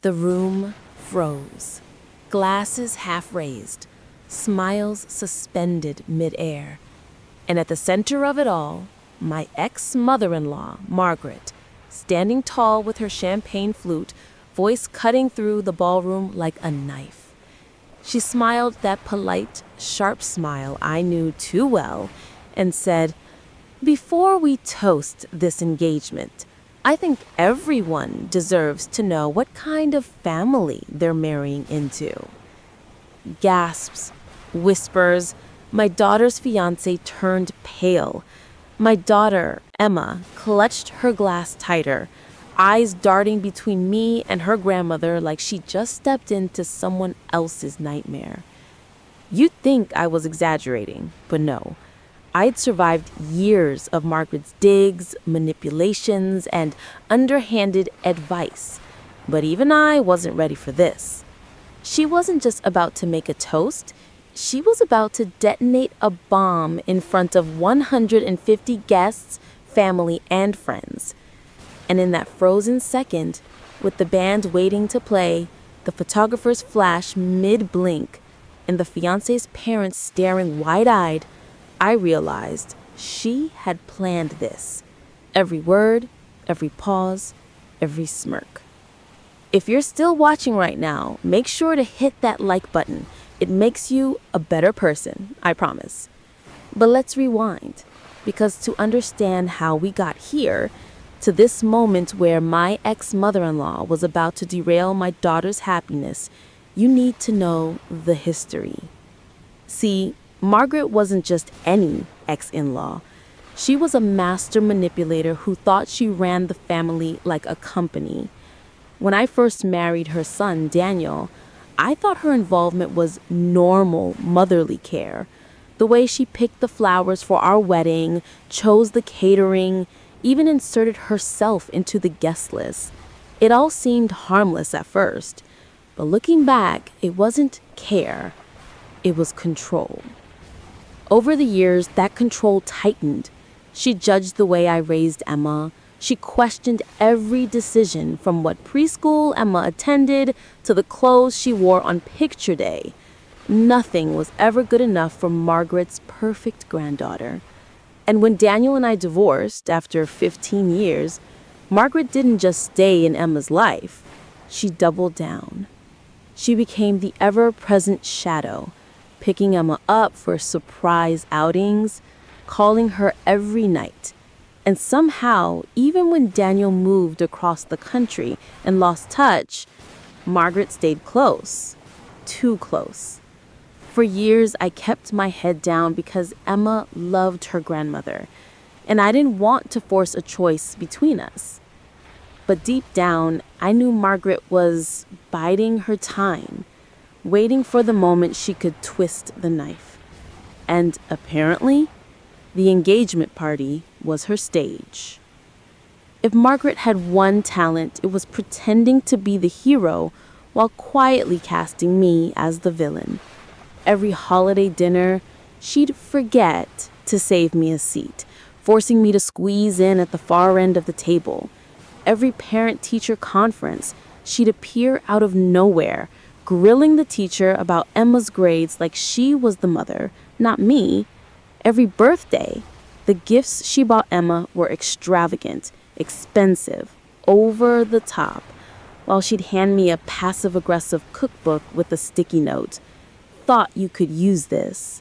The room froze, glasses half raised, smiles suspended midair. And at the center of it all, my ex-mother-in-law, Margaret, standing tall with her champagne flute, voice cutting through the ballroom like a knife. She smiled that polite, sharp smile I knew too well and said, "Before we toast this engagement, I think everyone deserves to know what kind of family they're marrying into." Gasps, whispers, my daughter's fiancé turned pale. My daughter, Emma, clutched her glass tighter, eyes darting between me and her grandmother like she just stepped into someone else's nightmare. You'd think I was exaggerating, but no. I'd survived years of Margaret's digs, manipulations, and underhanded advice, but even I wasn't ready for this. She wasn't just about to make a toast, she was about to detonate a bomb in front of 150 guests, family, and friends. And in that frozen second, with the band waiting to play, the photographer's flash mid-blink, and the fiancé's parents staring wide-eyed, I realized she had planned this. Every word, every pause, every smirk. If you're still watching right now, make sure to hit that like button. It makes you a better person, I promise. But let's rewind, because to understand how we got here, to this moment where my ex-mother-in-law was about to derail my daughter's happiness, you need to know the history. See, Margaret wasn't just any ex-in-law. She was a master manipulator who thought she ran the family like a company. When I first married her son, Daniel, I thought her involvement was normal motherly care. The way she picked the flowers for our wedding, chose the catering, even inserted herself into the guest list. It all seemed harmless at first, but looking back, it wasn't care, it was control. Over the years, that control tightened. She judged the way I raised Emma. She questioned every decision, from what preschool Emma attended to the clothes she wore on picture day. Nothing was ever good enough for Margaret's perfect granddaughter. And when Daniel and I divorced after 15 years, Margaret didn't just stay in Emma's life. She doubled down. She became the ever-present shadow, picking Emma up for surprise outings, calling her every night. And somehow, even when Daniel moved across the country and lost touch, Margaret stayed close, too close. For years, I kept my head down because Emma loved her grandmother, and I didn't want to force a choice between us. But deep down, I knew Margaret was biding her time, waiting for the moment she could twist the knife. And apparently, the engagement party was her stage. If Margaret had one talent, it was pretending to be the hero while quietly casting me as the villain. Every holiday dinner, she'd forget to save me a seat, forcing me to squeeze in at the far end of the table. Every parent-teacher conference, she'd appear out of nowhere, grilling the teacher about Emma's grades like she was the mother, not me. Every birthday, the gifts she bought Emma were extravagant, expensive, over the top, while she'd hand me a passive-aggressive cookbook with a sticky note. Thought you could use this.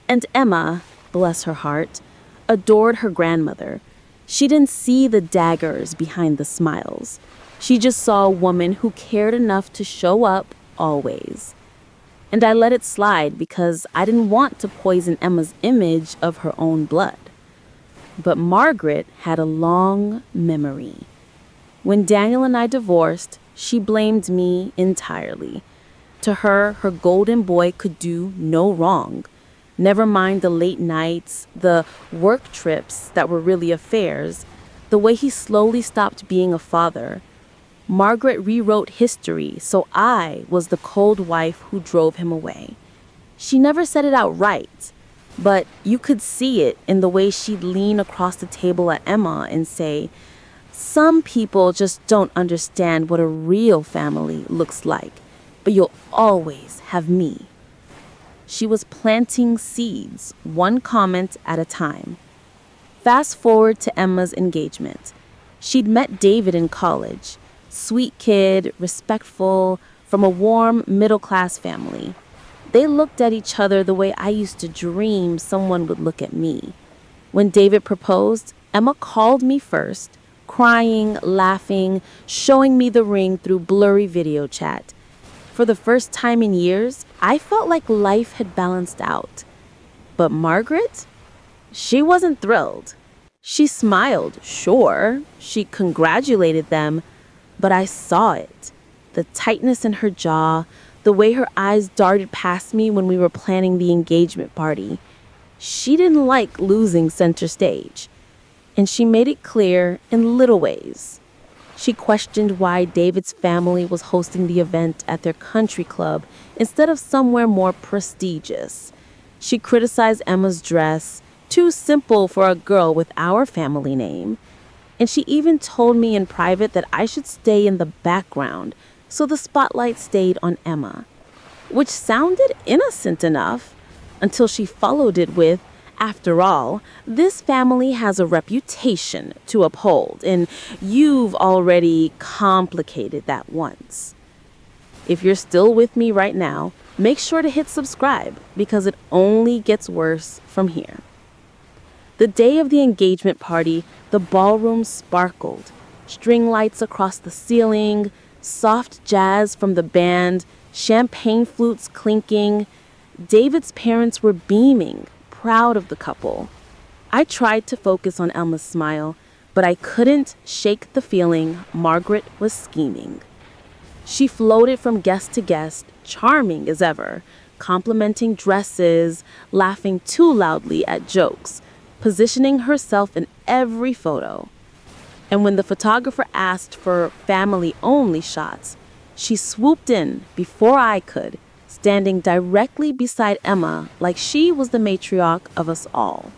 And Emma, bless her heart, adored her grandmother. She didn't see the daggers behind the smiles. She just saw a woman who cared enough to show up always. And I let it slide because I didn't want to poison Emma's image of her own blood. But Margaret had a long memory. When Daniel and I divorced, she blamed me entirely. To her, her golden boy could do no wrong. Never mind the late nights, the work trips that were really affairs, the way he slowly stopped being a father. Margaret rewrote history, so I was the cold wife who drove him away. She never said it outright, but you could see it in the way she'd lean across the table at Emma and say, Some people just don't understand what a real family looks like, but you'll always have me. She was planting seeds, one comment at a time. Fast forward to Emma's engagement. She'd met David in college. Sweet kid, respectful, from a warm, middle-class family. They looked at each other the way I used to dream someone would look at me. When David proposed, Emma called me first, crying, laughing, showing me the ring through blurry video chat. For the first time in years, I felt like life had balanced out. But Margaret? She wasn't thrilled. She smiled, sure. She congratulated them, but I saw it. The tightness in her jaw, the way her eyes darted past me when we were planning the engagement party. She didn't like losing center stage. And she made it clear in little ways. She questioned why David's family was hosting the event at their country club instead of somewhere more prestigious. She criticized Emma's dress, too simple for a girl with our family name. And she even told me in private that I should stay in the background so the spotlight stayed on Emma, which sounded innocent enough until she followed it with, "After all, this family has a reputation to uphold, and you've already complicated that once." If you're still with me right now, make sure to hit subscribe because it only gets worse from here. The day of the engagement party, the ballroom sparkled. String lights across the ceiling, soft jazz from the band, champagne flutes clinking. David's parents were beaming, proud of the couple. I tried to focus on Emma's smile, but I couldn't shake the feeling Margaret was scheming. She floated from guest to guest, charming as ever, complimenting dresses, laughing too loudly at jokes, positioning herself in every photo. And when the photographer asked for family-only shots, she swooped in before I could, standing directly beside Emma like she was the matriarch of us all.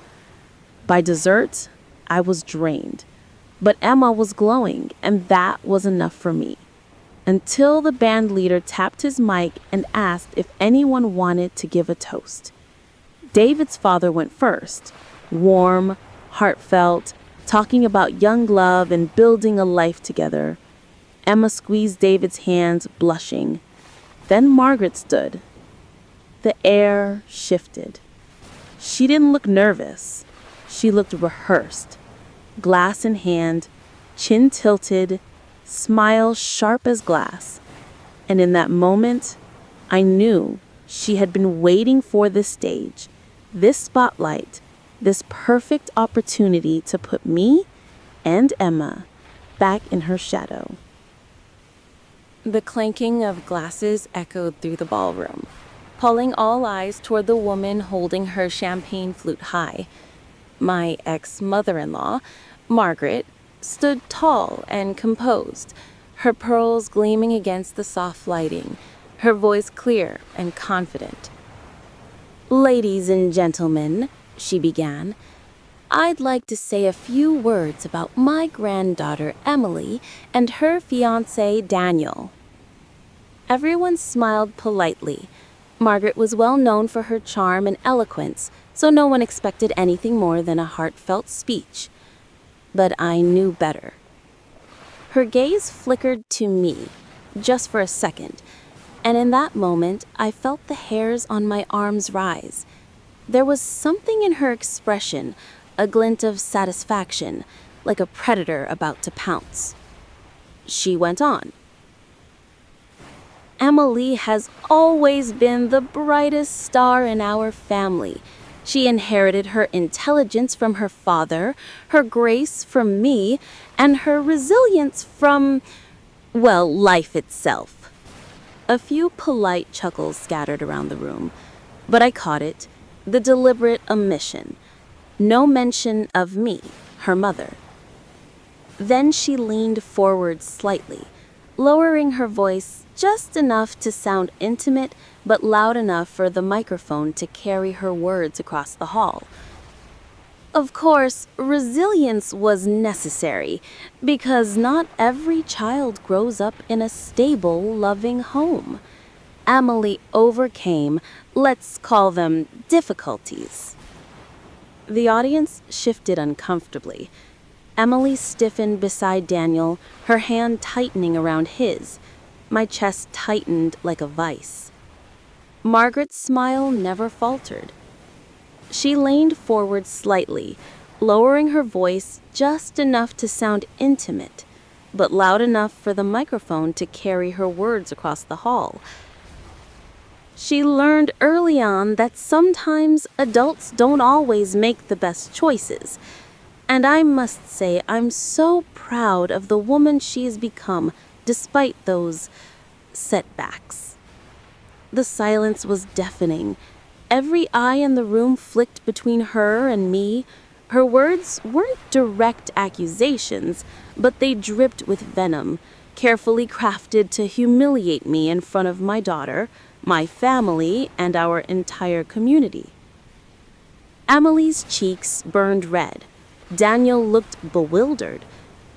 By dessert, I was drained, but Emma was glowing, and that was enough for me. Until the band leader tapped his mic and asked if anyone wanted to give a toast. David's father went first, warm, heartfelt, talking about young love and building a life together. Emma squeezed David's hand, blushing. Then Margaret stood. The air shifted. She didn't look nervous. She looked rehearsed. Glass in hand, chin tilted, smile sharp as glass. And in that moment, I knew she had been waiting for this stage, this spotlight, this perfect opportunity to put me and Emma back in her shadow. The clanking of glasses echoed through the ballroom, pulling all eyes toward the woman holding her champagne flute high. My ex-mother-in-law, Margaret, stood tall and composed, her pearls gleaming against the soft lighting, her voice clear and confident. "Ladies and gentlemen," she began, "I'd like to say a few words about my granddaughter Emily and her fiancé Daniel." Everyone smiled politely. Margaret was well known for her charm and eloquence, so no one expected anything more than a heartfelt speech. But I knew better. Her gaze flickered to me, just for a second, and in that moment I felt the hairs on my arms rise. There was something in her expression, a glint of satisfaction, like a predator about to pounce. She went on. "Emily has always been the brightest star in our family. She inherited her intelligence from her father, her grace from me, and her resilience from, well, life itself." A few polite chuckles scattered around the room, but I caught it, the deliberate omission. No mention of me, her mother. Then she leaned forward slightly, lowering her voice just enough to sound intimate but loud enough for the microphone to carry her words across the hall. Of course, resilience was necessary because not every child grows up in a stable, loving home. Emily overcame, let's call them difficulties. The audience shifted uncomfortably. Emily stiffened beside Daniel, her hand tightening around his. My chest tightened like a vice. Margaret's smile never faltered. She leaned forward slightly, lowering her voice just enough to sound intimate, but loud enough for the microphone to carry her words across the hall. She learned early on that sometimes adults don't always make the best choices, and I must say I'm so proud of the woman she has become despite those setbacks. The silence was deafening. Every eye in the room flicked between her and me. Her words weren't direct accusations, but they dripped with venom, carefully crafted to humiliate me in front of my daughter, my family, and our entire community. Emily's cheeks burned red. Daniel looked bewildered.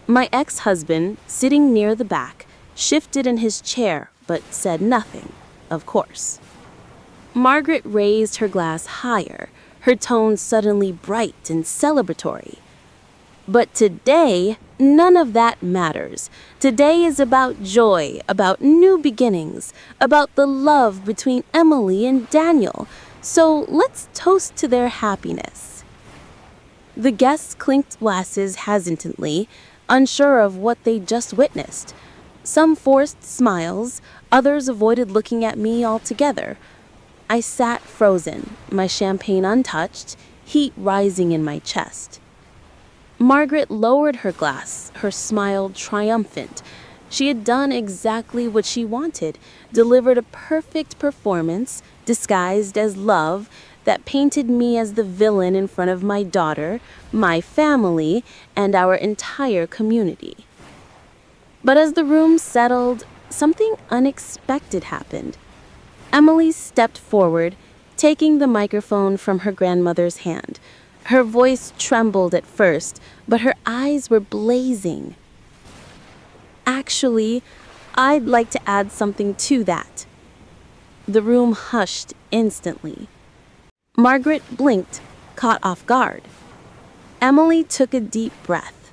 My ex-husband, sitting near the back, shifted in his chair but said nothing, of course. Margaret raised her glass higher, her tone suddenly bright and celebratory. But today, none of that matters. Today is about joy, about new beginnings, about the love between Emily and Daniel. So let's toast to their happiness. The guests clinked glasses hesitantly, unsure of what they just witnessed. Some forced smiles, others avoided looking at me altogether. I sat frozen, my champagne untouched, heat rising in my chest. Margaret lowered her glass, her smile triumphant. She had done exactly what she wanted, delivered a perfect performance, disguised as love, that painted me as the villain in front of my daughter, my family, and our entire community. But as the room settled, something unexpected happened. Emily stepped forward, taking the microphone from her grandmother's hand. Her voice trembled at first, but her eyes were blazing. Actually, I'd like to add something to that. The room hushed instantly. Margaret blinked, caught off guard. Emily took a deep breath.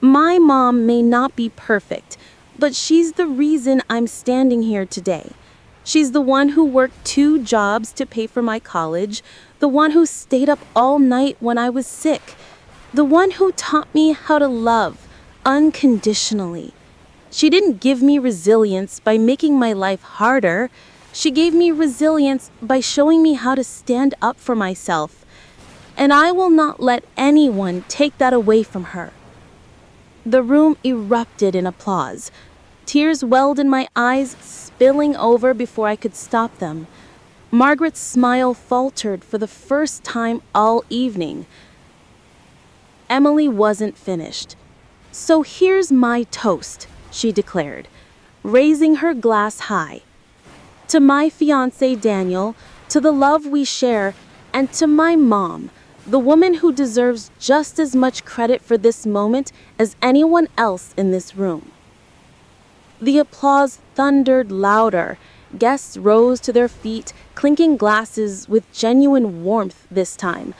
My mom may not be perfect, but she's the reason I'm standing here today. She's the one who worked 2 jobs to pay for my college, the one who stayed up all night when I was sick, the one who taught me how to love unconditionally. She didn't give me resilience by making my life harder. She gave me resilience by showing me how to stand up for myself. And I will not let anyone take that away from her. The room erupted in applause. Tears welled in my eyes, spilling over before I could stop them. Margaret's smile faltered for the first time all evening. Emily wasn't finished. So here's my toast, she declared, raising her glass high. To my fiancé Daniel, to the love we share, and to my mom, the woman who deserves just as much credit for this moment as anyone else in this room. The applause thundered louder. Guests rose to their feet, clinking glasses with genuine warmth this time.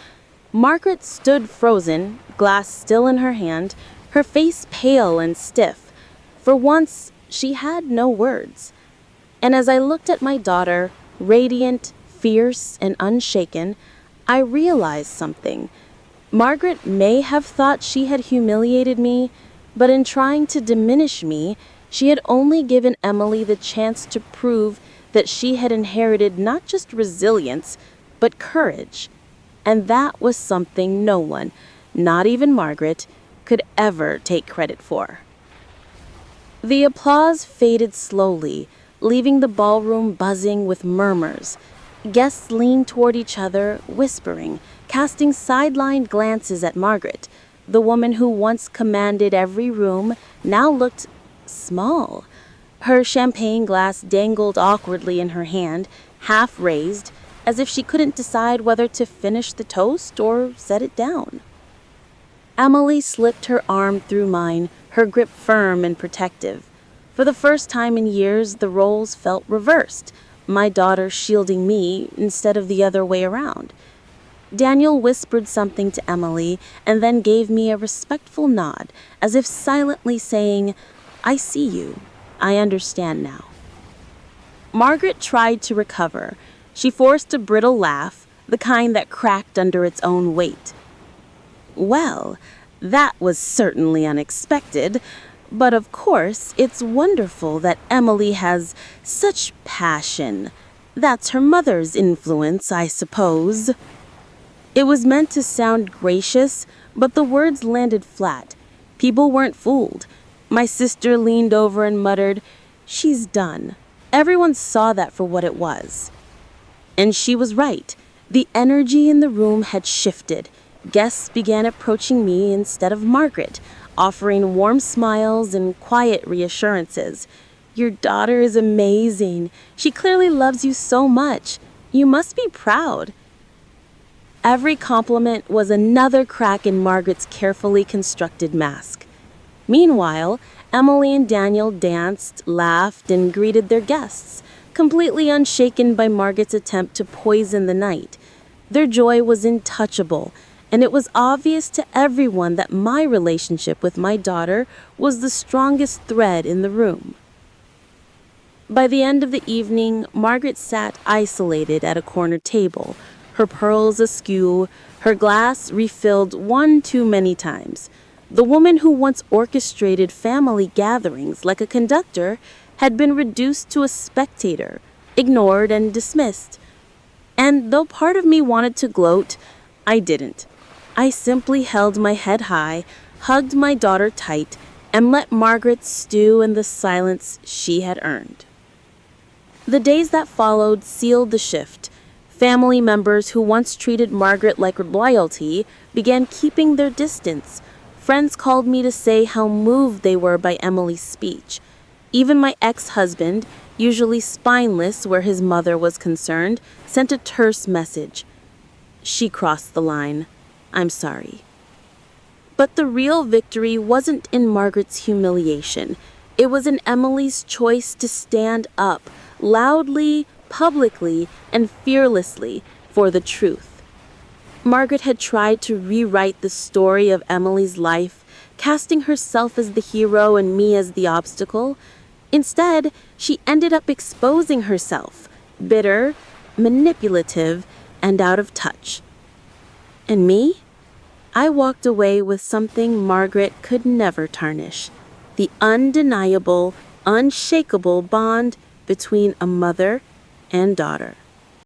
Margaret stood frozen, glass still in her hand, her face pale and stiff. For once, she had no words. And as I looked at my daughter, radiant, fierce, and unshaken, I realized something. Margaret may have thought she had humiliated me, but in trying to diminish me, she had only given Emily the chance to prove that she had inherited not just resilience, but courage. And that was something no one, not even Margaret, could ever take credit for. The applause faded slowly, leaving the ballroom buzzing with murmurs. Guests leaned toward each other, whispering, casting sidelined glances at Margaret. The woman who once commanded every room now looked small. Her champagne glass dangled awkwardly in her hand, half raised, as if she couldn't decide whether to finish the toast or set it down. Emily slipped her arm through mine, her grip firm and protective. For the first time in years, the roles felt reversed, my daughter shielding me instead of the other way around. Daniel whispered something to Emily and then gave me a respectful nod, as if silently saying, "I see you. I understand now." Margaret tried to recover. She forced a brittle laugh, the kind that cracked under its own weight. "Well, that was certainly unexpected, but of course it's wonderful that Emily has such passion. That's her mother's influence, I suppose." It was meant to sound gracious, but the words landed flat. People weren't fooled. My sister leaned over and muttered, "She's done." Everyone saw that for what it was. And she was right. The energy in the room had shifted. Guests began approaching me instead of Margaret, offering warm smiles and quiet reassurances. "Your daughter is amazing. She clearly loves you so much. You must be proud." Every compliment was another crack in Margaret's carefully constructed mask. Meanwhile, Emily and Daniel danced, laughed, and greeted their guests, completely unshaken by Margaret's attempt to poison the night. Their joy was untouchable, and it was obvious to everyone that my relationship with my daughter was the strongest thread in the room. By the end of the evening, Margaret sat isolated at a corner table, her pearls askew, her glass refilled one too many times. The woman who once orchestrated family gatherings like a conductor had been reduced to a spectator, ignored and dismissed. And though part of me wanted to gloat, I didn't. I simply held my head high, hugged my daughter tight, and let Margaret stew in the silence she had earned. The days that followed sealed the shift. Family members who once treated Margaret like royalty began keeping their distance. Friends called me to say how moved they were by Emily's speech. Even my ex-husband, usually spineless where his mother was concerned, sent a terse message. "She crossed the line. I'm sorry." But the real victory wasn't in Margaret's humiliation. It was in Emily's choice to stand up, loudly, publicly, and fearlessly, for the truth. Margaret had tried to rewrite the story of Emily's life, casting herself as the hero and me as the obstacle. Instead, she ended up exposing herself, bitter, manipulative, and out of touch. And me? I walked away with something Margaret could never tarnish: the undeniable, unshakable bond between a mother and daughter.